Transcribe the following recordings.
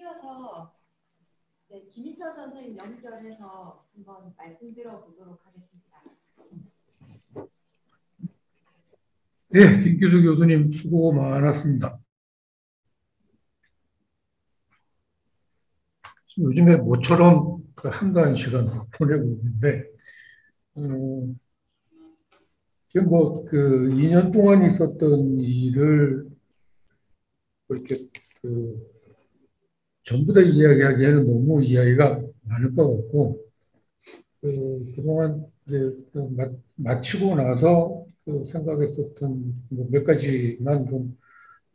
이어서 네, 김인철 선생님 연결해서 한번 말씀 들어보도록 하겠습니다. 네, 김기수 교수님 수고 많았습니다. 요즘에 모처럼 한가한 시간 보내고 있는데, 지금 2년 동안 있었던 일을 이렇게 전부 다 이야기하기에는 너무 이야기가 많을 것 같고, 그동안 이제 마치고 나서 생각했었던 몇 가지만 좀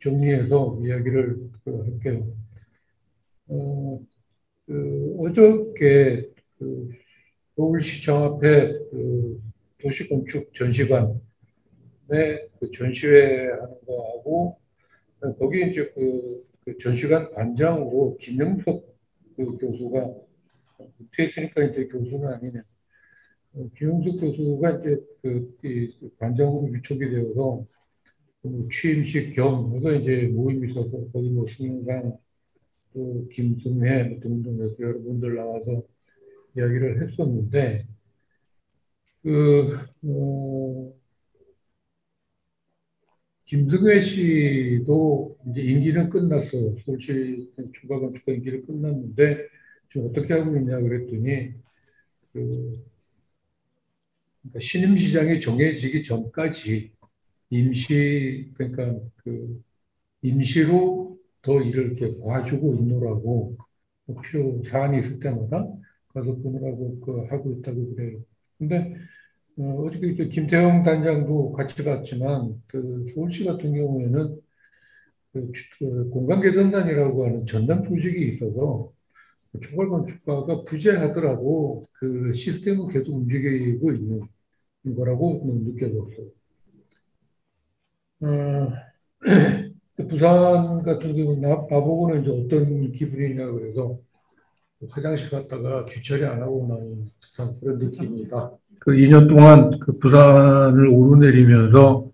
정리해서 이야기를 할게요. 어저께 서울시청 앞에 도시건축 전시관에 전시회하는 거하고 거기 이제 그 전시관 관장으로 김영석 교수가 퇴했으니까 이제 교수는 아니네. 김영석 교수가 이제 이 관장으로 위촉이 되어서 취임식 겸 해서 이제 모임이 있어서 거기 뭐 승인상 또 김승혜 등등 여러분들 나와서 이야기를 했었는데 김승혜 씨도 이제 임기는 끝났어요. 서울시 추가건축가 임기를 끝났는데 지금 어떻게 하고 있냐 그랬더니 그러니까 신임시장이 정해지기 전까지 그러니까 임시로 더 일을 이렇게 봐주고 있노라고 필요 사안이 있을 때마다 가서 보느라고 하고 있다고 그래요. 근데 어저께 김태형 단장도 같이 봤지만 서울시 같은 경우에는 공간개선단이라고 하는 전담 조직이 있어서 초벌건축가가 부재하더라도 그 시스템은 계속 움직이고 있는 거라고 느껴졌어요. 부산 같은 경우는 나보고는 이제 어떤 기분이냐 그래서 화장실 갔다가 뒤처리 안 하고 나온 듯한 그런 느낌이다. 2년 동안 부산을 오르내리면서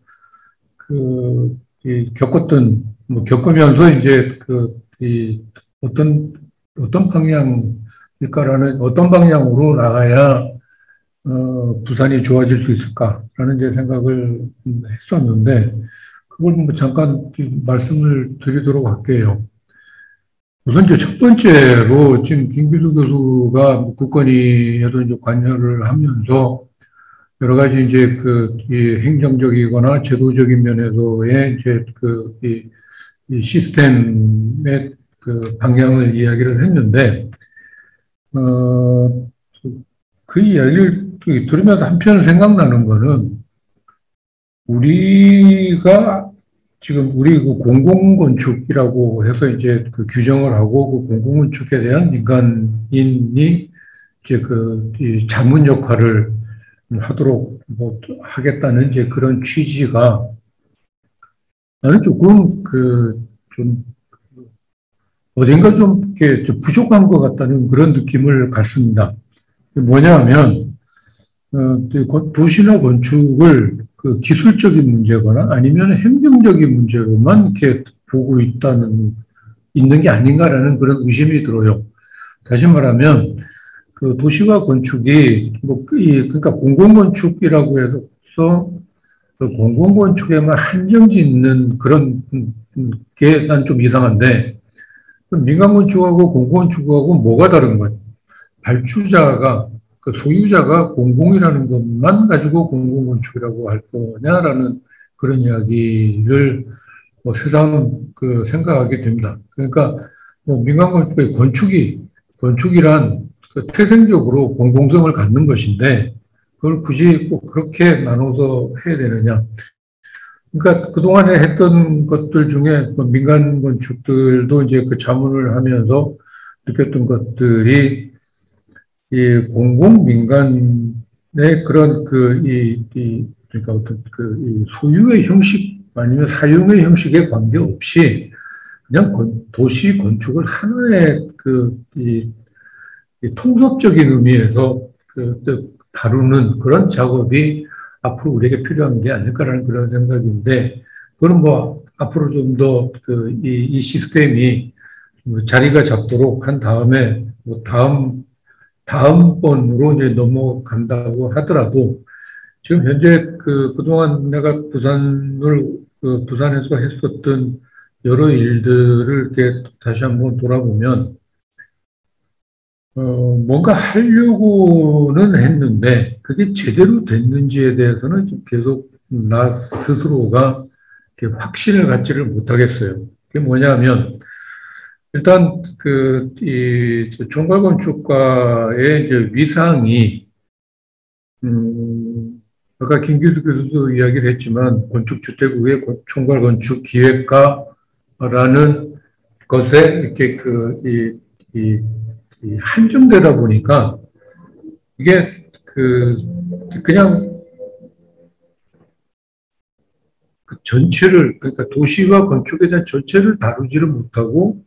겪으면서 이제 어떤 방향으로 나가야 부산이 좋아질 수 있을까라는 제 생각을 했었는데 그걸 잠깐 말씀을 드리도록 할게요. 우선 이제 첫 번째로 지금 김기수 교수가 국건위에도 이제 관여를 하면서 여러 가지 이제 이 행정적이거나 제도적인 면에서의 이제 이 시스템의 방향을 이야기를 했는데, 그 이야기를 들으면서 한편 생각나는 거는 우리가 지금 우리 공공건축이라고 해서 이제 규정을 하고 공공건축에 대한 민간인이 이제 이 자문 역할을 하도록 하겠다는 이제 그런 취지가 나는 조금 좀 어딘가 좀 이렇게 좀 부족한 것 같다는 그런 느낌을 갖습니다. 뭐냐면 도시나 건축을 기술적인 문제거나 아니면 행정적인 문제로만 이렇게 보고 있는 게 아닌가라는 그런 의심이 들어요. 다시 말하면 도시와 건축이 그러니까 공공건축이라고 해서 공공건축에만 한정짓는 그런 게 난 좀 이상한데 민간건축하고 공공건축하고 뭐가 다른 거예요? 발주자가 소유자가 공공이라는 것만 가지고 공공건축이라고 할 거냐라는 그런 이야기를 새삼 생각하게 됩니다. 그러니까 민간건축의 건축이란 태생적으로 공공성을 갖는 것인데 그걸 굳이 꼭 그렇게 나눠서 해야 되느냐. 그러니까 그동안에 했던 것들 중에 민간 건축들도 이제 자문을 하면서 느꼈던 것들이 이 공공 민간의 그런 그러니까 어떤 이 소유의 형식 아니면 사용의 형식에 관계없이 그냥 도시 건축을 하나의 이 통섭적인 의미에서 다루는 그런 작업이 앞으로 우리에게 필요한 게 아닐까라는 그런 생각인데, 그건 앞으로 좀 더 이 시스템이 자리가 잡도록 한 다음에 뭐 다음번으로 이제 넘어간다고 하더라도 지금 현재 그동안 내가 부산에서 했었던 여러 일들을 이렇게 다시 한번 돌아보면, 뭔가 하려고는 했는데, 그게 제대로 됐는지에 대해서는 좀 계속 나 스스로가 이렇게 확신을 갖지를 못하겠어요. 그게 뭐냐면, 일단, 총괄건축가의 이제 위상이, 아까 김규수 교수도 이야기를 했지만, 건축주택국의 총괄건축기획가라는 것에 이렇게 이 한정되다 보니까, 이게 그냥 그 전체를, 그러니까 도시와 건축에 대한 전체를 다루지를 못하고,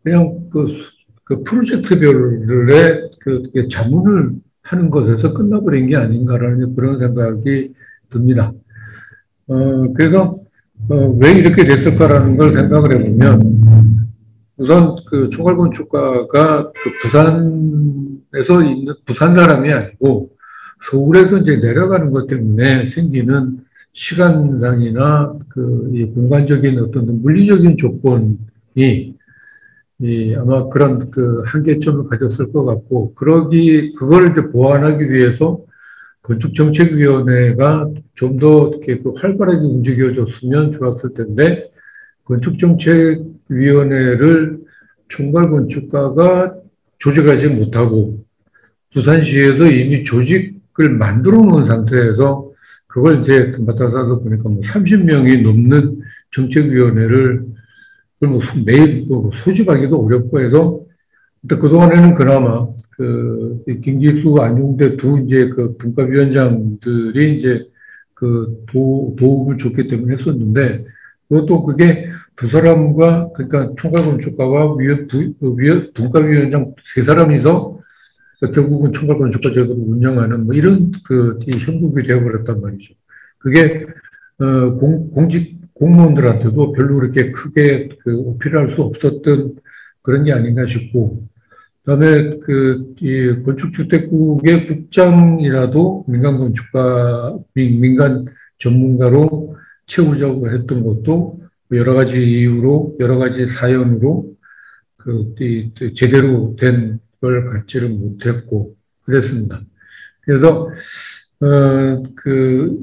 그냥 그 프로젝트별의 자문을 하는 것에서 끝나버린 게 아닌가라는 그런 생각이 듭니다. 그래서 왜 이렇게 됐을까라는 걸 생각을 해보면, 우선 총괄건축가가 부산에서 있는 부산 사람이 아니고 서울에서 이제 내려가는 것 때문에 생기는 시간상이나 이 공간적인 어떤 물리적인 조건이 아마 그런 한계점을 가졌을 것 같고, 그걸 이제 보완하기 위해서 건축정책위원회가 좀 더 이렇게 활발하게 움직여줬으면 좋았을 텐데, 건축정책위원회를 총괄건축가가 조직하지 못하고, 부산시에서 이미 조직을 만들어 놓은 상태에서 그걸 이제 맡아서 보니까 뭐 30명이 넘는 정책위원회를 뭐 매일 소집하기도 어렵고 해서, 그동안에는 그나마 김기수, 안용대 두 이제 분과위원장들이 이제 도움을 줬기 때문에 했었는데, 그게 두 사람과, 그러니까 총괄건축가와 분과위원장 세 사람이서 결국은 총괄건축가 제도를 운영하는 뭐 이런 이 형국이 되어버렸단 말이죠. 그게 공무원들한테도 별로 그렇게 크게 어필할 수 없었던 그런 게 아닌가 싶고, 그다음에 이 건축주택국의 국장이라도 민간 전문가로 채우자고 했던 것도 여러 가지 이유로, 여러 가지 사연으로 제대로 된 걸 갖지를 못했고 그랬습니다. 그래서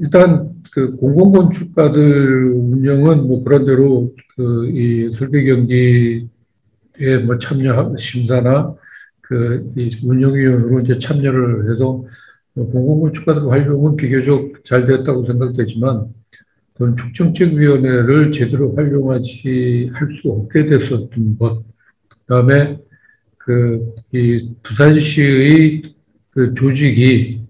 일단 공공건축가들 운영은 뭐 그런 대로 이 설계 경기에 뭐 심사나 이 운영위원으로 이제 참여를 해서 공공건축가들 활용은 비교적 잘 됐다고 생각되지만, 건축정책위원회를 제대로 할 수 없게 됐었던 것, 그다음에 이 부산시의 조직이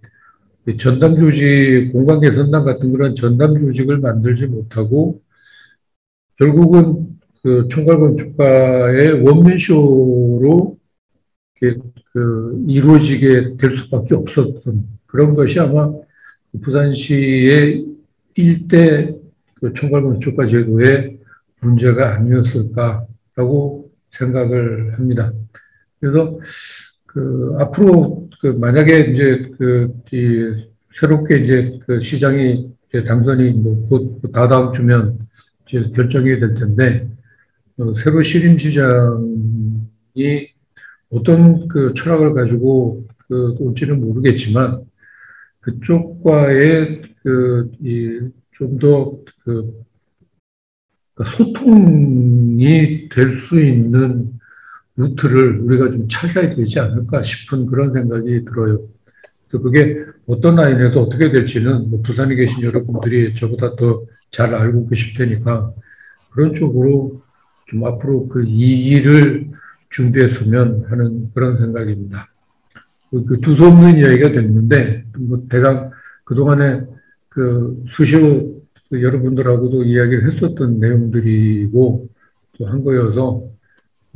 전담 조직, 공간 개선단 같은 그런 전담 조직을 만들지 못하고, 결국은 총괄건축가의 원맨쇼로 이루어지게 될 수밖에 없었던 그런 것이 아마 부산시의 일대 총괄건축가 제도의 문제가 아니었을까라고 생각을 합니다. 그래서 앞으로 만약에 이제 이 새롭게 이제 시장이 이제 당선이 뭐 곧 다다음 주면 이제 결정이 될 텐데, 새로 신임 시장이 어떤 철학을 가지고 올지는 모르겠지만, 그쪽과의 좀 더 소통이 될 수 있는 루트를 우리가 좀 찾아야 되지 않을까 싶은 그런 생각이 들어요. 그게 어떤 라인에서 어떻게 될지는 뭐 부산에 계신 여러분들이 저보다 더 잘 알고 계실 테니까, 그런 쪽으로 좀 앞으로 이 일을 준비했으면 하는 그런 생각입니다. 두서없는 이야기가 됐는데, 뭐 대강 그동안에 수시로 여러분들하고도 이야기를 했었던 내용들이고 또 한 거여서,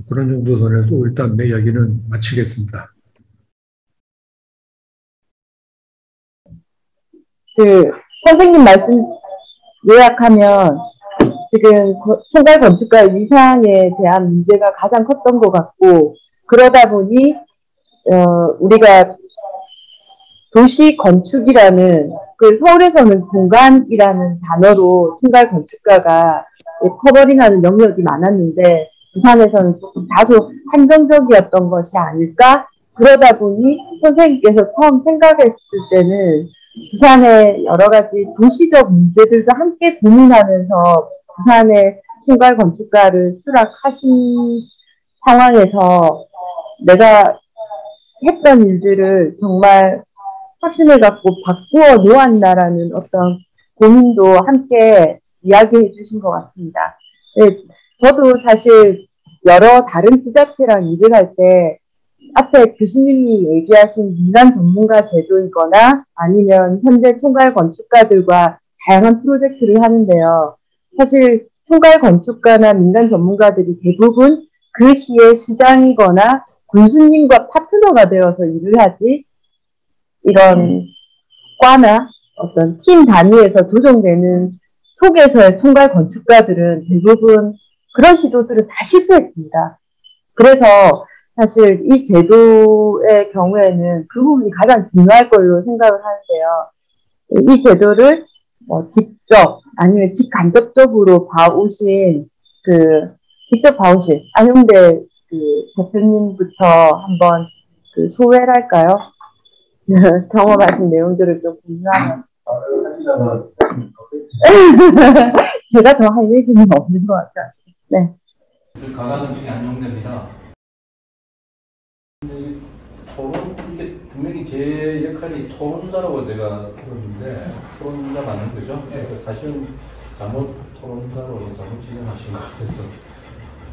그런 정도 선에서 일단 내 이야기는 마치겠습니다. 선생님 말씀 요약하면 지금 총괄 건축가 위상에 대한 문제가 가장 컸던 것 같고, 그러다 보니 우리가 도시 건축이라는, 그 서울에서는 공간이라는 단어로 총괄 건축가가 커버링하는 영역이 많았는데, 부산에서는 조금 다소 한정적이었던 것이 아닐까? 그러다 보니 선생님께서 처음 생각했을 때는 부산의 여러 가지 도시적 문제들도 함께 고민하면서 부산의 총괄 건축가를 수락하신 상황에서 내가 했던 일들을 정말 확신을 갖고 바꾸어 놓았나라는 어떤 고민도 함께 이야기해 주신 것 같습니다. 네, 저도 사실 여러 다른 지자체랑 일을 할 때 앞에 교수님이 얘기하신 민간 전문가 제도이거나 아니면 현재 총괄 건축가들과 다양한 프로젝트를 하는데요. 사실 총괄 건축가나 민간 전문가들이 대부분 그 시의 시장이거나 군수님과 파트너가 되어서 일을 하지, 이런 과나 어떤 팀 단위에서 조정되는 속에서의 총괄 건축가들은 대부분 그런 시도들을 다 실패했습니다. 그래서 사실 이 제도의 경우에는 그 부분이 가장 중요할 걸로 생각을 하는데요. 이 제도를 직접 아니면 직간접적으로 직접 봐오신 안용대 대표님부터 한번 소회를 할까요? 경험하신 내용들을 좀 공유하면. 제가 더 할 얘기는 없는 것 같아요. 네. 강화정치 안용대입니다. 이게 분명히 제 역할이 토론자라고 제가 들었는데, 토론자 맞는 거죠? 네. 사실은 잘못 토론자로 잘못 지정하신 것 같아서,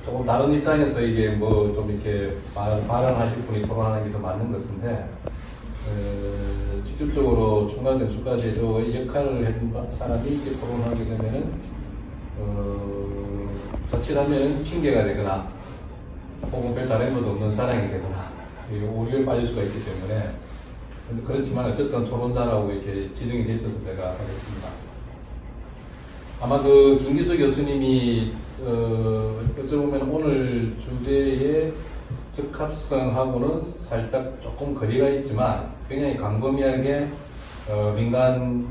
조금 다른 입장에서 이게 좀 이렇게 발언하실 분이 토론하는 게 더 맞는 것 같은데, 직접적으로 총괄 건축가 제도의 역할을 해준 사람이 이렇게 토론하게 되면은, 자칫하면 핑계가 되거나, 혹은 별 잘못도 없는 사람이 되거나, 오류에 빠질 수가 있기 때문에, 그렇지만 어쨌든 토론자라고 이렇게 지정이 돼 있어서 제가 하겠습니다. 아마 김기수 교수님이, 어쩌보면 오늘 주제의 적합성하고는 살짝 조금 거리가 있지만, 굉장히 광범위하게, 민간,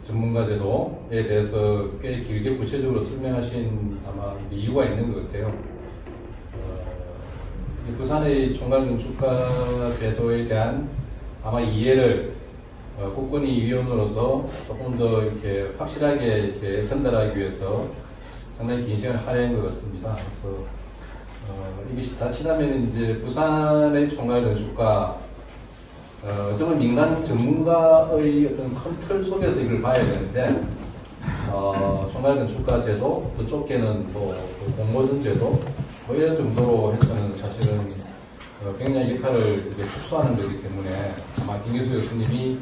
전문가 제도에 대해서 꽤 길게 구체적으로 설명하신 아마 이유가 있는 것 같아요. 부산의 총괄 건축가 제도에 대한 아마 이해를 국권위 위원으로서 조금 더 이렇게 확실하게 이렇게 전달하기 위해서 상당히 긴 시간을 할애한 것 같습니다. 그래서 이게 자칫하면 이제 부산의 총괄 건축가 어쩌면 민간 전문가의 어떤 큰 틀 속에서 이걸 봐야 되는데, 총괄 건축가 제도, 또 좁게는 공모전 제도, 이런 정도로 해서는 사실은 굉장히 역할을 이렇게 축소하는 거기 때문에 아마 김기수 교수님이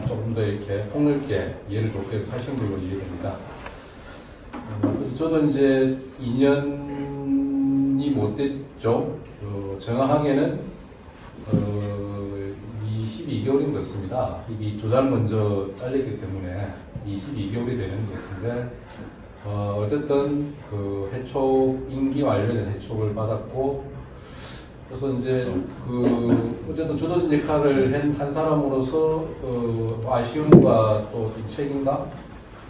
조금 더 이렇게 폭넓게 이해를 돕기 위해서 하신 걸로 이해됩니다. 그래서 저도 이제 2년이 못 됐죠. 정확하게는 22개월인 것 같습니다. 이게 2달 먼저 잘렸기 때문에 22개월이 되는 것 같은데, 어쨌든 해촉, 임기 완료된 해촉을 받았고, 그래서 이제 어쨌든 주도적 역할을 한 사람으로서 아쉬움과 또 책임감,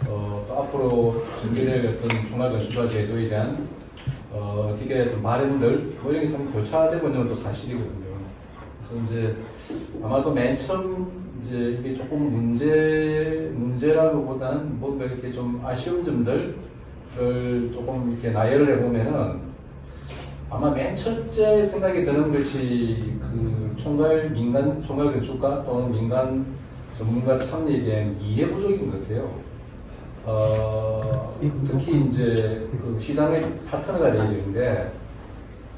또 앞으로 전개될 어떤 총괄 건축가 제도에 대한 어떻게 좀 바램들, 이런 게 참 교차되고 있는 것도 사실이거든요. 그래서 이제 아마도 맨 처음 이제 이게 조금 문제라기보다는 뭔가 이렇게 좀 아쉬운 점들을 조금 이렇게 나열을 해보면은, 아마 맨 첫째 생각이 드는 것이 총괄 건축가 또는 민간 전문가 참여에 대한 이해 부족인 것 같아요. 특히 이제 시장의 파트너가 되어야 되는데,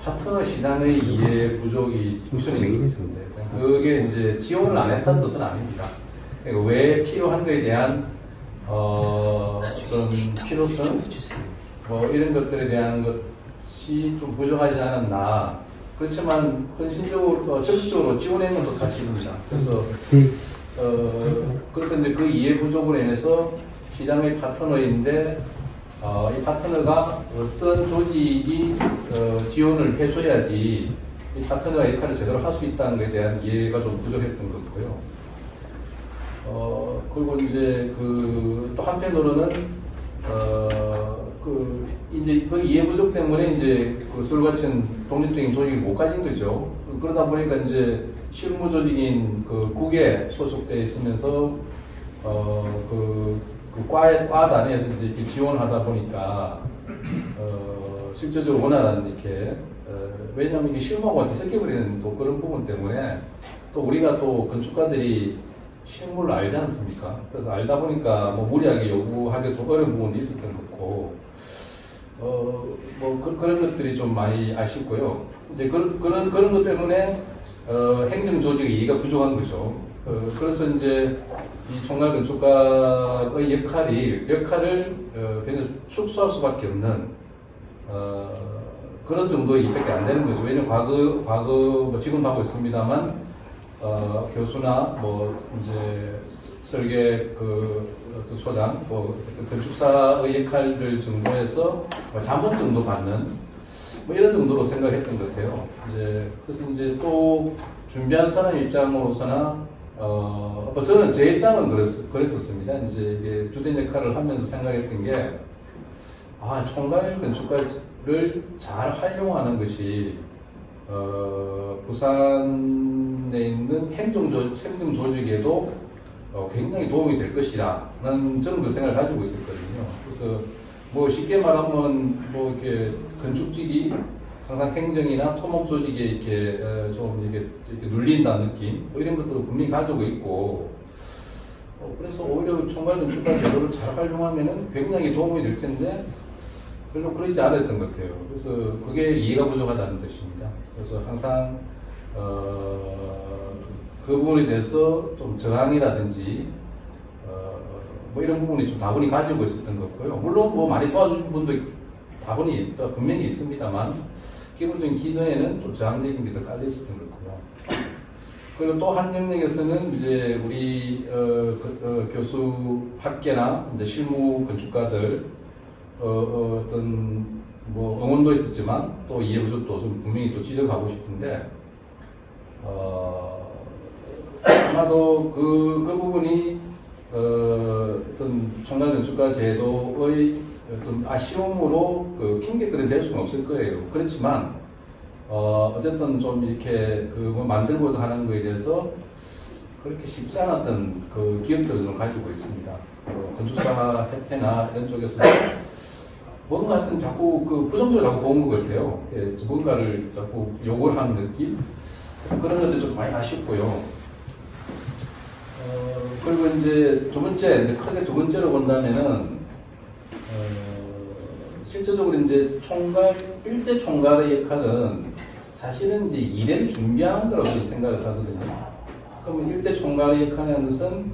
파트너 시장의 이해 부족이 우선인 것 같습니다. 그게 이제 지원을 안 했다는 뜻은 아닙니다. 그러니까 왜 필요한 거에 대한 어떤 필요성, 이런 것들에 대한 것이 좀 부족하지 않았나. 그렇지만 헌신적으로 적극적으로 지원했는 것도 사실입니다. 그래서 그래서 이제 그 이해 부족으로 인해서 시장의 파트너인데 이 파트너가 어떤 조직이 지원을 해줘야지 이 파트너가 역할을 제대로 할 수 있다는 것에 대한 이해가 좀 부족했던 것 같고요. 그리고 이제 또 한편으로는 이제 그 이해 부족 때문에 이제 술 같은 독립적인 조직을 못 가진 거죠. 그러다 보니까 이제 실무 조직인 국에 소속돼 있으면서 과 단위에서 이제 이렇게 지원을 하다 보니까 실질적으로 원활한 이렇게 왜냐하면 이게 실무하고 뒤섞여버리는 또 그런 부분 때문에 또 우리가 또 건축가들이 실무를 알지 않습니까? 그래서 알다 보니까 뭐 무리하게 요구하기 좀 어려운 부분도 있었던 것 같고 그런 것들이 좀 많이 아쉽고요. 이제 그런 것 때문에 행정 조직의 이해가 부족한 거죠. 그래서 이제 이 총괄 건축가의 역할을 굉장히 축소할 수밖에 없는 그런 정도의 일밖에 안 되는 거죠. 왜냐면 과거 지금도 하고 있습니다만 교수나 이제 설계 소장 건축사의 역할을 정도해서 자문 정도 받는 이런 정도로 생각했던 것 같아요. 그래서 이제 또 준비한 사람 입장으로서나 저는 제 입장은 그랬었습니다. 이제 이게 주된 역할을 하면서 생각했던 게 총괄 건축가를 잘 활용하는 것이 부산에 있는 행정 조직에도 굉장히 도움이 될 것이라는 저는 그 생각을 가지고 있었거든요. 그래서 쉽게 말하면 이렇게 건축직이 항상 행정이나 토목 조직에 이렇게 좀 이렇게 눌린다는 느낌 이런 것들을 분명히 가지고 있고 그래서 오히려 총괄 건축가 제도를 잘 활용하면은 굉장히 도움이 될 텐데 별로 그러지 않았던 것 같아요. 그래서 그게 이해가 부족하다는 뜻입니다. 그래서 항상 그 부분에 대해서 좀 저항이라든지 이런 부분이 좀 다분히 가지고 있었던 것 같고요. 물론 많이 도와준 분도 다분히 분명히 있습니다만 기본적인 기존에는 좀 저항적인 게 더 깔려 있었던 것 같고요. 그리고 또 한 영역에서는 이제 우리 교수 학계나 이제 실무 건축가들 어떤 응원도 있었지만 또 이해 부족도 좀 분명히 또 지적하고 싶은데 아마도 그 부분이 어떤 총괄 건축가 제도의 어떤 아쉬움으로 핑계거리 될 수는 없을 거예요. 그렇지만 어쨌든 좀 이렇게 만들고자 하는 거에 대해서 그렇게 쉽지 않았던 기억들을 좀 가지고 있습니다. 건축사 협회나 이런 쪽에서 뭔가 하여튼 자꾸 부정적으로 자꾸 보는 것 같아요. 뭔가를 자꾸 요구를 하는 느낌? 그런 것들 좀 많이 아쉽고요. 그리고 이제 크게 두 번째로 본다면은, 실질적으로 이제 일대 총괄의 역할은 사실은 이제 일을 준비하는 거라고 생각을 하거든요. 그러면 일대 총괄의 역할이라는 것은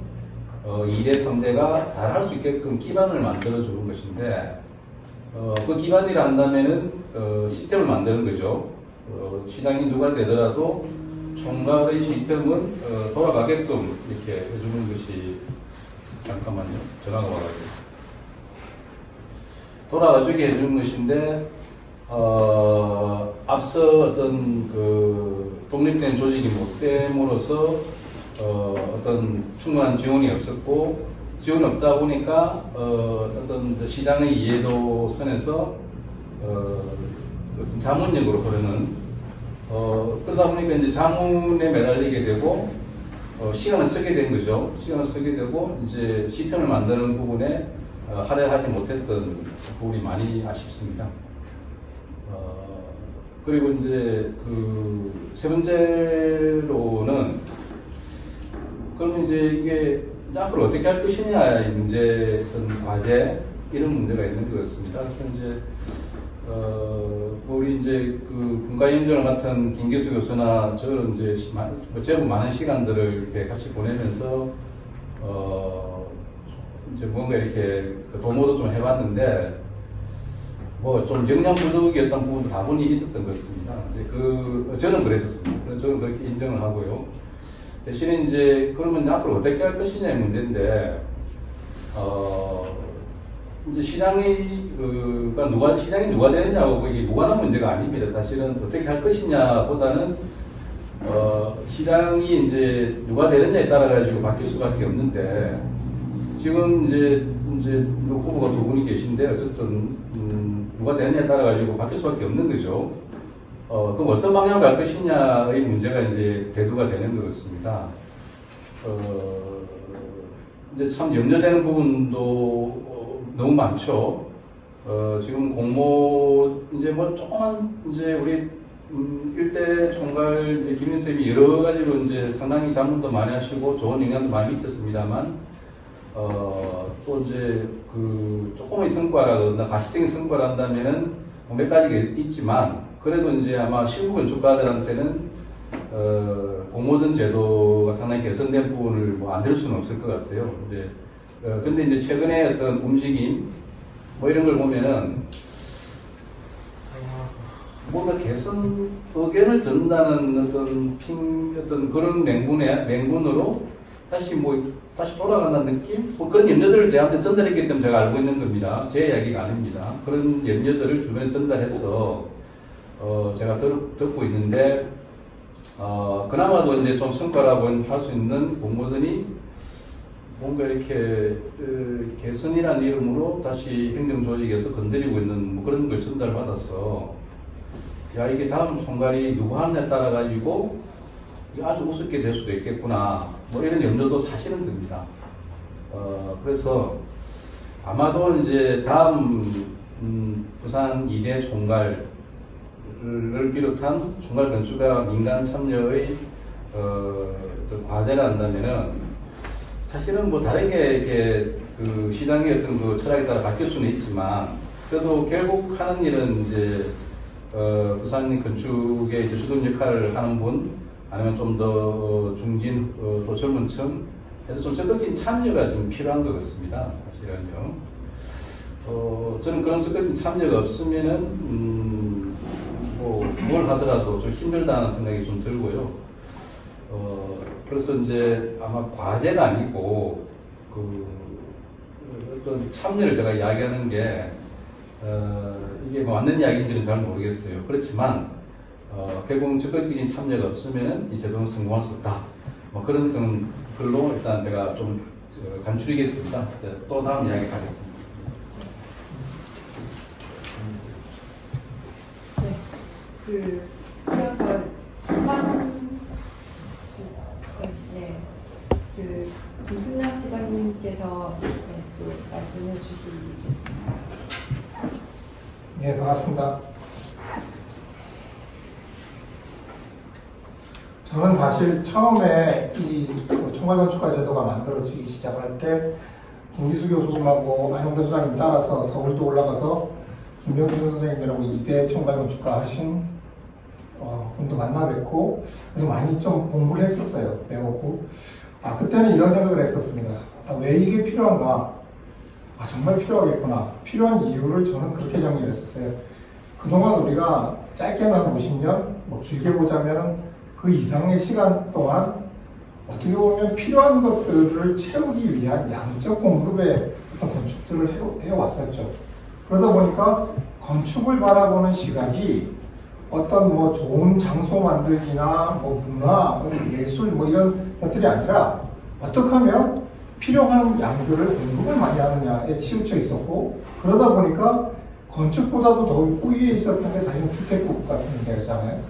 일의 상대가 잘 할 수 있게끔 기반을 만들어주는 것인데, 그 기반이라 한다면은 시스템을 만드는 거죠. 시장이 누가 되더라도 총괄의 시스템은 돌아가게끔 이렇게 해주는 것이 잠깐만요. 전화가 와가지고 돌아가주게 해주는 것인데 앞서 어떤 독립된 조직이 못 됨으로써 어떤 충분한 지원이 없었고 지원이 없다 보니까 어떤 시장의 이해도 선에서 어떤 자문력으로 흐르는 그러다 보니까 이제 자문에 매달리게 되고 시간을 쓰게 된 거죠. 시간을 쓰게 되고 이제 시스템을 만드는 부분에 할애하지 못했던 부분이 많이 아쉽습니다. 그리고 이제 세 번째로는 그러면 이제 이게 앞으로 어떻게 할 것이냐의 문제, 어떤 과제 이런 문제가 있는 것 같습니다. 그래서 이제 우리 이제 분과임정을 맡은 김기수 교수나 저는 이제 제법 많은 시간들을 이렇게 같이 보내면서 이제 뭔가 이렇게 도모도 좀 해봤는데 좀 역량 부족이었던 부분도 다분히 있었던 것 같습니다. 이제 저는 그랬었습니다. 그래서 저는 그렇게 인정을 하고요. 대신에 이제 그러면 앞으로 어떻게 할 것이냐의 문제인데 이제 시장이 누가 되느냐고 이게 무관한 문제가 아닙니다. 사실은 어떻게 할 것이냐보다는 시장이 이제 누가 되느냐에 따라 가지고 바뀔 수밖에 없는데 지금 이제 후보가 두 분이 계신데 어쨌든 누가 되느냐에 따라 가지고 바뀔 수밖에 없는 거죠. 그럼 어떤 방향으로 갈 것이냐의 문제가 이제 대두가 되는 것 같습니다. 이제 참 염려되는 부분도 너무 많죠. 지금 공모, 이제 뭐 조그만, 이제 우리, 일대 총괄 김인쌤이 여러 가지로 이제 상당히 자문도 많이 하시고 좋은 영향도 많이 있었습니다만, 또 이제 그 조금의 성과라든가 가시적인 성과를 한다면은 몇 가지가 있지만, 그래도 이제 아마 실무 건축가들한테는, 공모전 제도가 상당히 개선된 부분을 뭐 안 들 수는 없을 것 같아요. 이제 근데 이제 최근에 어떤 움직임, 뭐 이런 걸 보면은, 뭔가 개선 의견을 든다는 어떤 그런 맹분으로 다시 돌아간다는 느낌? 뭐 그런 염려들을 저한테 전달했기 때문에 제가 알고 있는 겁니다. 제 이야기가 아닙니다. 그런 염려들을 주변에 전달해서, 제가 듣고 있는데, 그나마도 이제 좀 성과라고 할 수 있는 공모전이 뭔가 이렇게 개선이라는 이름으로 다시 행정조직에서 건드리고 있는 뭐 그런 걸 전달받아서 야 이게 다음 총괄이 누구 하느냐에 따라 가지고 아주 우습게 될 수도 있겠구나 뭐 이런 염려도 사실은 듭니다. 그래서 아마도 이제 다음 부산 2대 총괄을 비롯한 총괄 건축가 민간 참여의 과제를 한다면은 사실은 뭐 다르게 이렇게 그 시장의 어떤 그 철학에 따라 바뀔 수는 있지만 그래도 결국 하는 일은 이제 부산 건축의 이제 주도적 역할을 하는 분 아니면 좀 더 중진 또 젊은 층 해서 좀 적극적인 참여가 좀 필요한 것 같습니다. 사실은요. 저는 그런 적극적인 참여가 없으면은 뭘 하더라도 좀 힘들다는 생각이 좀 들고요. 그래서 이제 아마 과제가 아니고 어떤 참여를 제가 이야기하는 게 이게 뭐 맞는 이야기인지는 잘 모르겠어요. 그렇지만 결국 적극적인 참여가 없으면 이 제도는 성공할 수 없다. 뭐 그런 글로 일단 제가 좀 간추리겠습니다. 또 다음 이야기 가겠습니다. 네, 이어서 김승남 회장님께서 또 말씀해 주시겠습니다. 네, 반갑습니다. 저는 사실 처음에 이 총괄건축가 제도가 만들어지기 시작할 때 김기수 교수님하고 안용대 소장님 따라서 서울도 올라가서 김병준 선생님이라고 2대 총괄건축가 하신 분도 만나 뵙고 그래서 많이 좀 공부를 했었어요. 배웠고 그때는 이런 생각을 했었습니다. 왜 이게 필요한가? 정말 필요하겠구나. 필요한 이유를 저는 그렇게 정리를 했었어요. 그동안 우리가 짧게는 한 50년, 뭐 길게 보자면 그 이상의 시간 동안 어떻게 보면 필요한 것들을 채우기 위한 양적 공급의 어떤 건축들을 해왔었죠. 그러다 보니까 건축을 바라보는 시각이 어떤 뭐 좋은 장소 만들기나 뭐 문화, 예술 뭐 이런 것들이 아니라 어떻게 하면 필요한 양들을 공급을 많이 하느냐에 치우쳐 있었고 그러다 보니까 건축보다도 더 우위에 있었던 게 사실은 주택국 같은 데잖아요.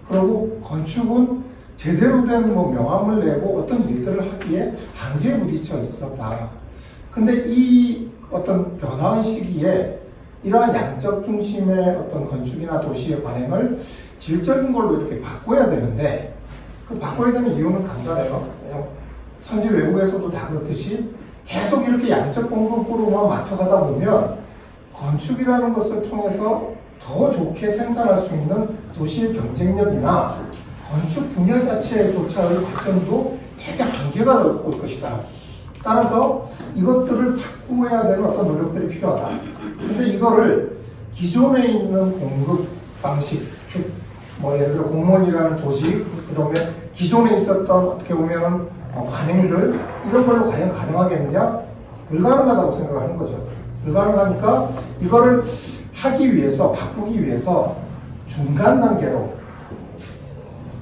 그리고 건축은 제대로 된 뭐 명함을 내고 어떤 일들을 하기에 한계에 부딪혀 있었다. 근데 이 어떤 변화의 시기에 이러한 양적 중심의 어떤 건축이나 도시의 관행을 질적인 걸로 이렇게 바꿔야 되는데 그 바꿔야 되는 이유는 간단해요. 천지 외국에서도 다 그렇듯이 계속 이렇게 양적 공급으로만 맞춰가다 보면 건축이라는 것을 통해서 더 좋게 생산할 수 있는 도시의 경쟁력이나 건축 분야 자체조차의 발전도 대개 한계가 올 것이다. 따라서 이것들을 바꾸어야 되는 어떤 노력들이 필요하다. 근데 이거를 기존에 있는 공급 방식, 즉, 뭐 예를 들어 공무원이라는 조직, 그 다음에 기존에 있었던 어떻게 보면 관행들, 이런 걸로 과연 가능하겠느냐? 불가능하다고 생각을 하는 거죠. 불가능하니까 이거를 하기 위해서, 바꾸기 위해서 중간 단계로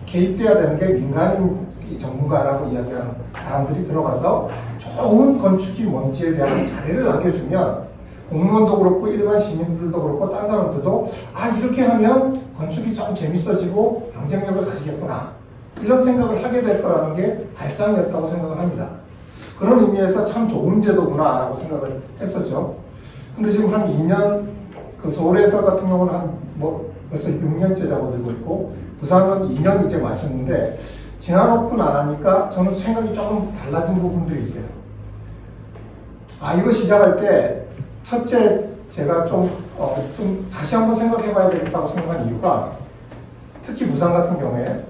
개입돼야 되는 게 민간인 전문가라고 이야기하는 사람들이 들어가서 좋은 건축이 뭔지에 대한 사례를 남겨주면 공무원도 그렇고 일반 시민들도 그렇고 딴 사람들도 아 이렇게 하면 건축이 좀 재밌어지고 경쟁력을 가지겠구나 이런 생각을 하게 될 거라는 게 발상이었다고 생각을 합니다. 그런 의미에서 참 좋은 제도구나 라고 생각을 했었죠. 근데 지금 한 2년 그 서울에서 같은 경우는 벌써 6년째 접어들고 있고 부산은 2년 이제 마셨는데 지나놓고 나니까 저는 생각이 조금 달라진 부분들이 있어요. 아 이거 시작할 때 첫째 제가 좀 다시 한번 생각해 봐야 되겠다고 생각한 이유가 특히 부산 같은 경우에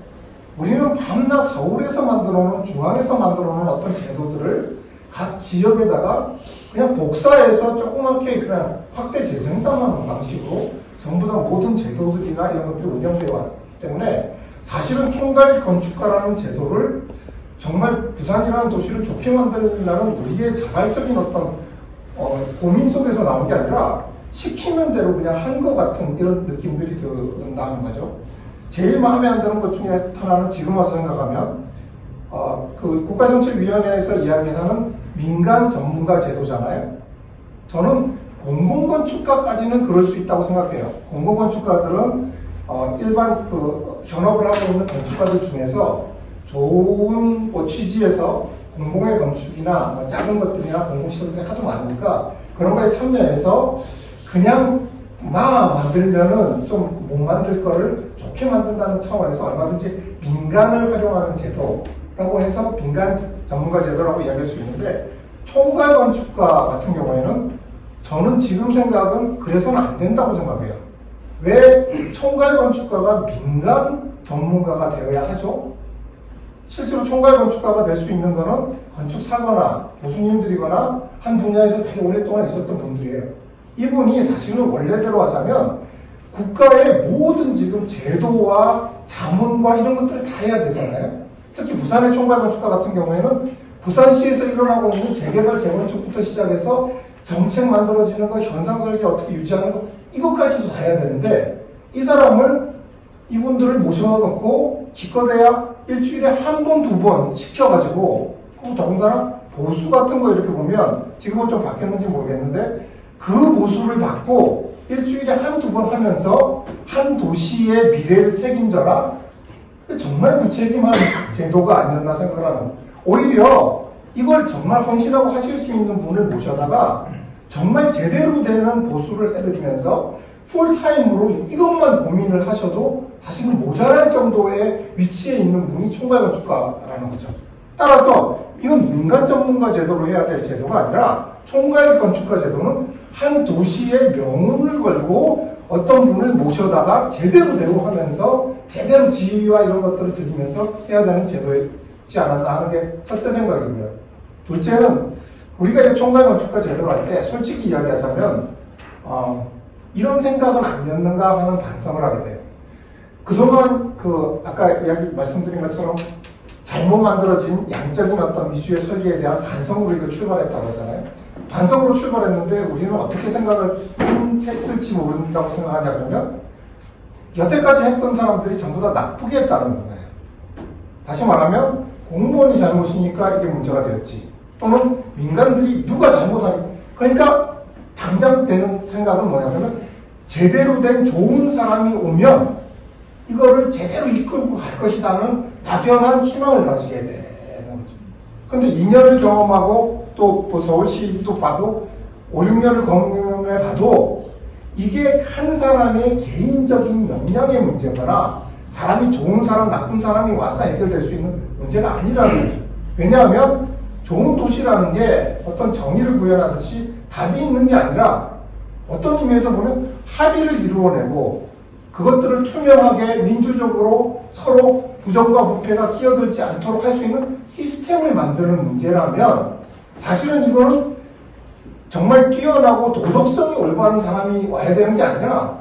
우리는 밤낮 서울에서 만들어 놓은 중앙에서 만들어 놓은 어떤 제도들을 각 지역에다가 그냥 복사해서 조그맣게 그냥 확대 재생산하는 방식으로 전부 다 모든 제도들이나 이런 것들이 운영되어 왔기 때문에 사실은 총괄 건축가라는 제도를 정말 부산이라는 도시를 좋게 만들려는 우리의 자발적인 어떤 고민 속에서 나온 게 아니라 시키는 대로 그냥 한 것 같은 이런 느낌들이 나는 거죠. 제일 마음에 안 드는 것 중에 하나는 지금 와서 생각하면 그 국가정책위원회에서 이야기하는 민간 전문가 제도잖아요. 저는 공공건축가까지는 그럴 수 있다고 생각해요. 공공건축가들은 일반 그 현업을 하고 있는 건축가들 중에서 좋은 취지에서 공공의 건축이나 작은 것들이나 공공시설들이 하도 많으니까 그런 거에 참여해서 그냥 만들면은 좀 못 만들 거를 좋게 만든다는 차원에서 얼마든지 민간을 활용하는 제도라고 해서 민간 전문가 제도라고 이야기할 수 있는데 총괄 건축가 같은 경우에는 저는 지금 생각은 그래서는 안 된다고 생각해요. 왜 총괄 건축가가 민간 전문가가 되어야 하죠? 실제로 총괄 건축가가 될 수 있는 거는 건축사거나 교수님들이거나 한 분야에서 되게 오랫동안 있었던 분들이에요. 이분이 사실은 원래대로 하자면 국가의 모든 지금 제도와 자문과 이런 것들을 다 해야 되잖아요. 특히 부산의 총괄 건축가 같은 경우에는 부산시에서 일어나고 있는 재개발, 재건축부터 시작해서 정책 만들어지는 거, 현상설계 어떻게 유지하는 거 이것까지도 다 해야 되는데 이 사람을 이분들을 모셔다 놓고 기껏해야 일주일에 한 번, 두 번 시켜가지고 더군다나 보수 같은 거 이렇게 보면 지금은 좀 바뀌었는지 모르겠는데 그 보수를 받고 일주일에 한두 번 하면서 한 도시의 미래를 책임져라? 정말 무책임한 제도가 아니었나 생각하는. 오히려 이걸 정말 헌신하고 하실 수 있는 분을 모셔다가 정말 제대로 되는 보수를 해드리면서 풀타임으로 이것만 고민을 하셔도 사실은 모자랄 정도의 위치에 있는 분이 총괄 건축가라는 거죠. 따라서 이건 민간 전문가 제도로 해야 될 제도가 아니라 총괄 건축가 제도는 한 도시의 명운을 걸고 어떤 분을 모셔다가 제대로 대우하면서 제대로 지휘와 이런 것들을 드리면서 해야 되는 제도이지 않았나 하는 게 첫째 생각이고요. 둘째는 우리가 이제 총괄 건축가 제도를 할 때 솔직히 이야기하자면 이런 생각은 아니었는가 하는 반성을 하게 돼요. 그동안 아까 말씀드린 것처럼 잘못 만들어진 양적인 어떤 미주의 설계에 대한 반성으로 이걸 출발했다고 하잖아요. 반성으로 출발했는데 우리는 어떻게 생각을 했을지 모른다고 생각하냐 그러면 여태까지 했던 사람들이 전부 다 나쁘게 했다는 거예요. 다시 말하면 공무원이 잘못이니까 이게 문제가 되었지. 또는 민간들이 누가 잘못하니 그러니까 당장 되는 생각은 뭐냐면 제대로 된 좋은 사람이 오면 이거를 제대로 이끌고 갈 것이라는 막연한 희망을 가지게 되는 거죠. 근데 2년을 경험하고 또 서울시도 봐도 5, 6년을 경험해 봐도 이게 한 사람의 개인적인 역량의 문제거나 사람이 좋은 사람, 나쁜 사람이 와서 해결될 수 있는 문제가 아니라는 거죠. 왜냐하면 좋은 도시라는 게 어떤 정의를 구현하듯이 답이 있는 게 아니라 어떤 의미에서 보면 합의를 이루어내고 그것들을 투명하게 민주적으로 서로 부정과 부패가 끼어들지 않도록 할 수 있는 시스템을 만드는 문제라면 사실은 이거는 정말 뛰어나고 도덕성이 올바른 사람이 와야 되는 게 아니라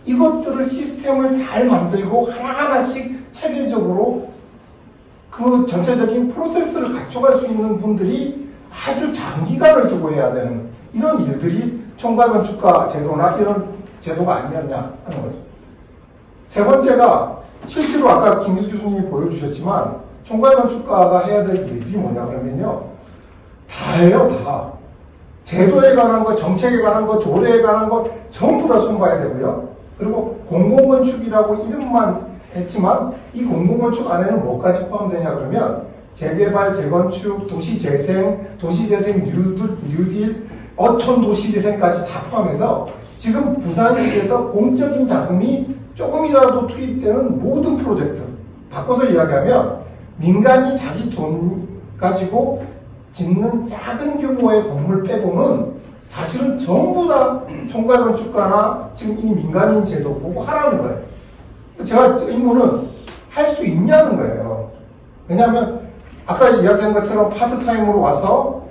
이것들을 시스템을 잘 만들고 하나하나씩 체계적으로 그 전체적인 프로세스를 갖춰갈 수 있는 분들이 아주 장기간을 두고 해야 되는 이런 일들이 총괄건축가 제도나 이런 제도가 아니었냐 하는 거죠. 세 번째가 실제로 아까 김기수 교수님이 보여주셨지만 총괄건축가가 해야 될 일이 뭐냐 그러면요. 다예요, 다. 제도에 관한 거, 정책에 관한 거, 조례에 관한 거 전부 다 손봐야 되고요. 그리고 공공건축이라고 이름만 했지만 이 공공건축 안에는 뭐까지 포함되냐 그러면 재개발, 재건축, 도시재생, 뉴딜, 어촌 도시재생까지 다 포함해서 지금 부산시에서 공적인 자금이 조금이라도 투입되는 모든 프로젝트, 바꿔서 이야기하면 민간이 자기 돈 가지고 짓는 작은 규모의 건물 빼고는 사실은 전부 다 총괄건축가나 지금 이 민간인 제도 보고 하라는 거예요. 제가 의문은 할 수 있냐는 거예요. 왜냐하면 아까 이야기한 것처럼 파트타임으로 와서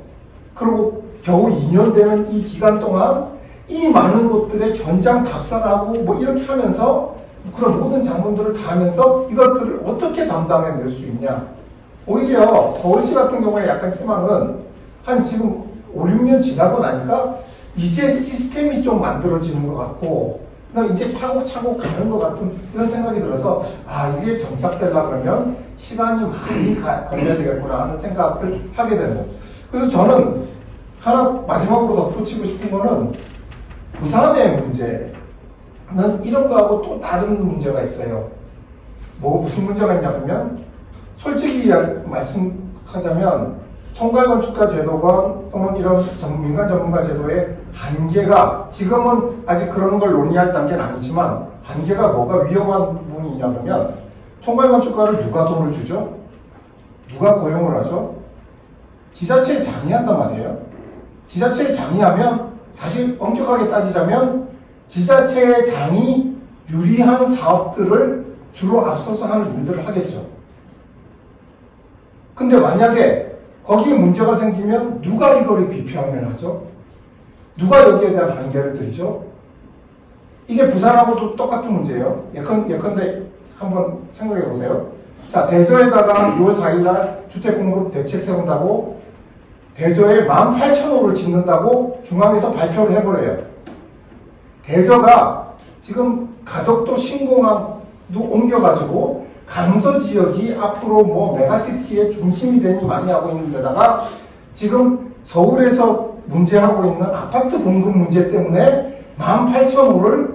그리고 겨우 2년 되는 이 기간 동안 이 많은 곳들의 현장 답사하고 뭐 이렇게 하면서 그런 모든 장문들을 다 하면서 이것들을 어떻게 담당해낼 수 있냐. 오히려 서울시 같은 경우에 약간 희망은 한 지금 5, 6년 지나고 나니까 이제 시스템이 좀 만들어지는 것 같고 그다음 이제 차곡차곡 가는 것 같은 이런 생각이 들어서 아 이게 정착되려 그러면 시간이 많이 걸려야 되겠구나 하는 생각을 하게 되고 그래서 저는 하나 마지막으로 덧붙이고 싶은 거는 부산의 문제는 이런 거하고 또 다른 문제가 있어요. 무슨 문제가 있냐 그러면 솔직히 말씀하자면 총괄건축가 제도건 또는 이런 민간 전문가 제도의 한계가 지금은 아직 그런 걸 논의할 단계는 아니지만 한계가 뭐가 위험한 부분이 있냐 그러면 총괄건축가를 누가 돈을 주죠? 누가 고용을 하죠? 지자체에 장의한단 말이에요. 지자체에 장의하면 사실 엄격하게 따지자면 지자체의 장이 유리한 사업들을 주로 앞서서 하는 일들을 하겠죠. 근데 만약에 거기에 문제가 생기면 누가 이거를 비평을 하죠? 누가 여기에 대한 반개를 드리죠? 이게 부산하고도 똑같은 문제예요. 예컨대 한번 생각해 보세요. 자, 대저에다가 2월 4일날 주택공급 대책 세운다고 대저에 18,000호를 짓는다고 중앙에서 발표를 해버려요. 대저가 지금 가덕도 신공항도 옮겨가지고 강서 지역이 앞으로 뭐 메가시티의 중심이 되니 많이 하고 있는 데다가 지금 서울에서 문제하고 있는 아파트 공급 문제 때문에 18,000호를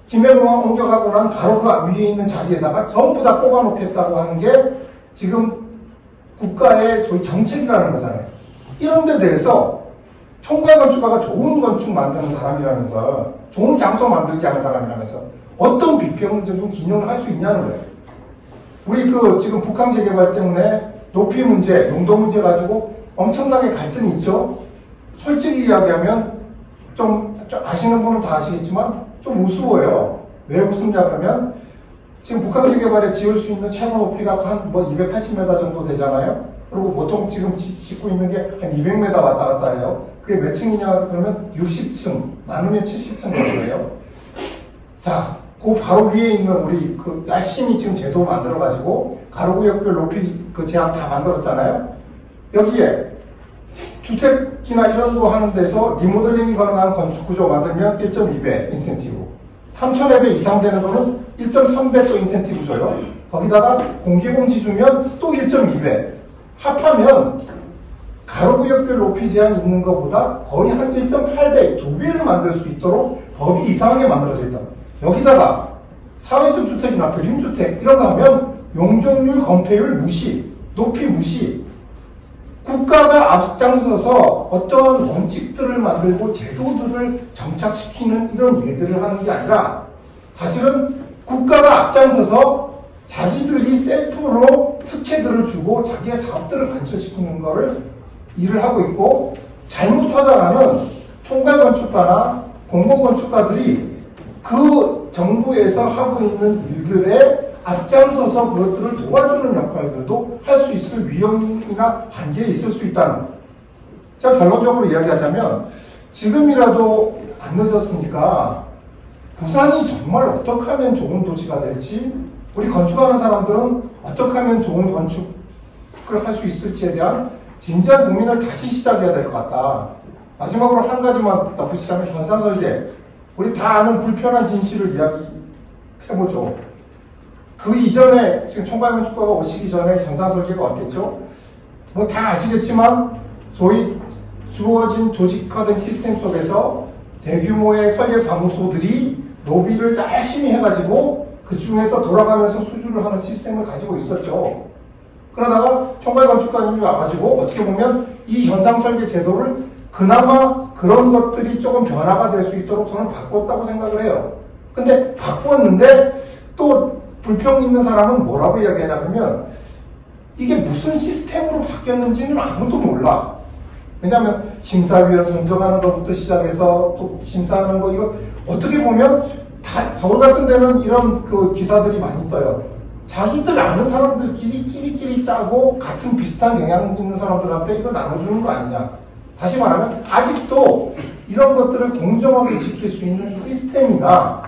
김해공항 옮겨가고 난 바로 그 위에 있는 자리에다가 전부 다 뽑아놓겠다고 하는 게 지금 국가의 소위 정책이라는 거잖아요. 이런 데 대해서 총괄건축가가 좋은 건축 만드는 사람이라면서 좋은 장소 만들기 하는 사람이라면서 어떤 비평적인 기능을 할 수 있냐는 거예요. 우리 지금 북한 재개발 때문에 높이 문제, 용도 문제 가지고 엄청나게 갈등이 있죠. 솔직히 이야기하면 좀 아시는 분은 다 아시겠지만 좀 우스워요. 왜 우습냐 그러면 지금 북한 재개발에 지을 수 있는 최고 높이가 한 280m 정도 되잖아요. 그리고 보통 지금 짓고 있는 게 한 200m 왔다 갔다 해요. 그게 몇 층이냐 그러면 60층, 나누면 70층 정도예요. 자, 그 바로 위에 있는 우리 열심히 지금 제도 만들어가지고 가로구역별 높이 제한 다 만들었잖아요. 여기에 주택이나 이런 거 하는 데서 리모델링이 가능한 건축 구조 만들면 1.2배 인센티브. 3,000회 이상 되는 거는 1.3배 또 인센티브 줘요. 거기다가 공개공지 주면 또 1.2배. 합하면 가로구역별 높이 제한 있는 것보다 거의 한 1.8배, 2배를 만들 수 있도록 법이 이상하게 만들어져 있다. 여기다가 사회적 주택이나 드림주택 이런 거 하면 용적률, 건폐율 무시, 높이 무시. 국가가 앞장서서 어떤 원칙들을 만들고 제도들을 정착시키는 이런 일들을 하는 게 아니라 사실은 국가가 앞장서서 자기들이 셀프로 특혜들을 주고 자기의 사업들을 관철시키는 거를 일을 하고 있고 잘못하다가는 총괄건축가나 공공건축가들이 그 정부에서 하고 있는 일들에 앞장서서 그것들을 도와주는 역할들도 할 수 있을 위험이나 한계에 있을 수 있다는. 자, 결론적으로 이야기하자면 지금이라도 안 늦었으니까 부산이 정말 어떻게 하면 좋은 도시가 될지 우리 건축하는 사람들은 어떻게 하면 좋은 건축을 할 수 있을지에 대한 진지한 고민을 다시 시작해야 될 것 같다. 마지막으로 한 가지만 덧붙이자면 현상 설계. 우리 다 아는 불편한 진실을 이야기해보죠. 그 이전에 지금 총괄건축가가 오시기 전에 현상 설계가 어땠죠? 뭐 다 아시겠지만 소위 주어진 조직화된 시스템 속에서 대규모의 설계 사무소들이 로비를 열심히 해가지고 그 중에서 돌아가면서 수주를 하는 시스템을 가지고 있었죠. 그러다가 총괄건축가님이 와가지고 어떻게 보면 이 현상 설계 제도를 그나마 그런 것들이 조금 변화가 될 수 있도록 저는 바꿨다고 생각을 해요. 근데 바꿨는데 또 불평 있는 사람은 뭐라고 이야기하냐면 이게 무슨 시스템으로 바뀌었는지는 아무도 몰라. 왜냐하면 심사위원 선정하는 것부터 시작해서 또 심사하는 거 이거 어떻게 보면 다 서울 같은 데는 이런 그 기사들이 많이 떠요. 자기들 아는 사람들끼리 끼리끼리 짜고 같은 비슷한 경향 있는 사람들한테 이거 나눠주는 거 아니냐. 다시 말하면 아직도 이런 것들을 공정하게 지킬 수 있는 시스템이나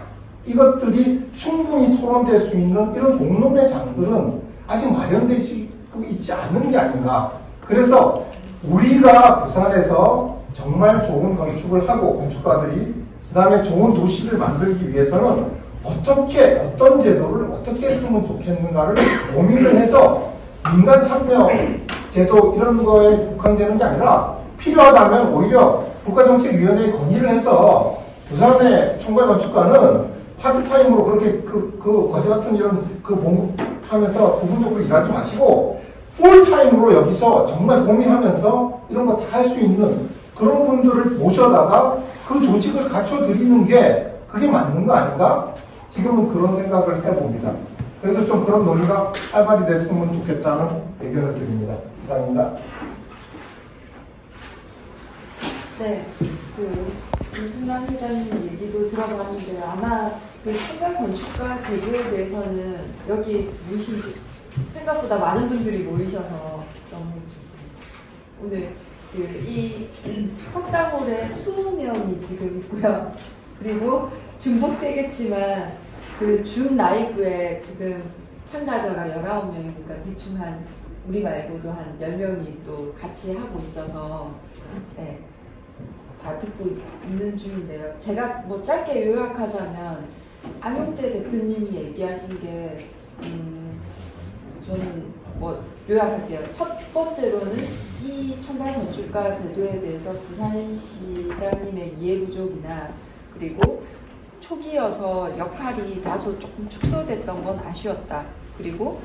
이것들이 충분히 토론될 수 있는 이런 공론의 장들은 아직 마련되지 있지 않은 게 아닌가. 그래서 우리가 부산에서 정말 좋은 건축을 하고 건축가들이 그 다음에 좋은 도시를 만들기 위해서는 어떻게 어떤 제도를 어떻게 했으면 좋겠는가를 고민을 해서 민간 참여 제도 이런 거에 국한되는 게 아니라 필요하다면 오히려 국가정책위원회에 건의를 해서 부산의 총괄건축가는 파트타임으로 그렇게 그 과제 같은 이런 그 봉급하면서 부분적으로 일하지 마시고 풀타임으로 여기서 정말 고민하면서 이런 거 다 할 수 있는 그런 분들을 모셔다가 그 조직을 갖춰드리는 게 그게 맞는 거 아닌가? 지금은 그런 생각을 해봅니다. 그래서 좀 그런 논의가 활발히 됐으면 좋겠다는 의견을 드립니다. 이상입니다. 네, 김승남 회장님 얘기도 들어봤는데 아마 그 총괄건축가 제도에 대해서는 여기 모이신 생각보다 많은 분들이 모이셔서 너무 좋습니다. 오늘 이 석당홀에 20명이 지금 있고요. 그리고 중복되겠지만 그 줌 라이브에 지금 참가자가 19명이니까 대충 한 우리 말고도 한 10명이 또 같이 하고 있어서 네, 다 듣고 있는 중인데요. 제가 뭐 짧게 요약하자면 안용태 대표님이 얘기하신 게 저는 뭐 요약할게요. 첫 번째로는 이 총괄건축가 제도에 대해서 부산시장님의 이해 부족이나 그리고 초기여서 역할이 다소 조금 축소됐던 건 아쉬웠다. 그리고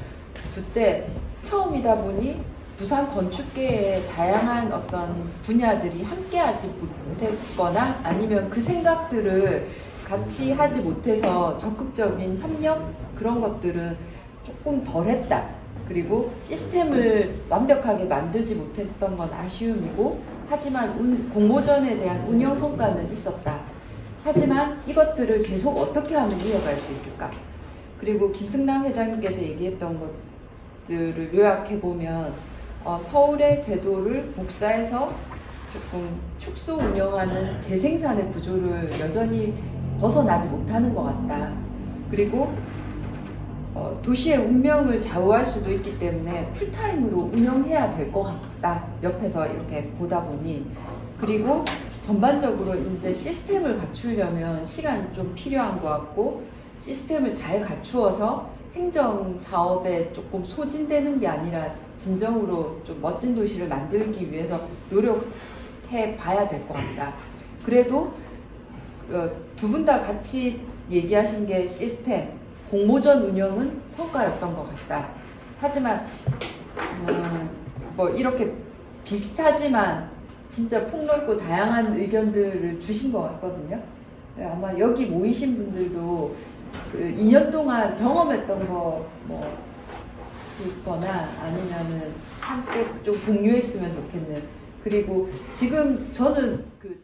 둘째, 처음이다 보니 부산 건축계의 다양한 어떤 분야들이 함께하지 못했거나 아니면 그 생각들을 같이 하지 못해서 적극적인 협력 그런 것들은 조금 덜했다. 그리고 시스템을 완벽하게 만들지 못했던 건 아쉬움이고 하지만 공모전에 대한 운영 성과는 있었다. 하지만 이것들을 계속 어떻게 하면 이어갈 수 있을까? 그리고 김승남 회장님께서 얘기했던 것들을 요약해보면 서울의 제도를 복사해서 조금 축소 운영하는 재생산의 구조를 여전히 벗어나지 못하는 것 같다. 그리고 도시의 운명을 좌우할 수도 있기 때문에 풀타임으로 운영해야 될 것 같다. 옆에서 이렇게 보다 보니. 그리고 전반적으로 이제 시스템을 갖추려면 시간이 좀 필요한 것 같고 시스템을 잘 갖추어서 행정 사업에 조금 소진되는 게 아니라 진정으로 좀 멋진 도시를 만들기 위해서 노력해 봐야 될 것 같다. 그래도 두 분 다 같이 얘기하신 게 시스템, 공모전 운영은 성과였던 것 같다. 하지만 뭐 이렇게 비슷하지만 진짜 폭넓고 다양한 의견들을 주신 것 같거든요. 아마 여기 모이신 분들도 그 2년 동안 경험했던 거 뭐 있거나 아니면은 함께 좀 공유했으면 좋겠는. 그리고 지금 저는 그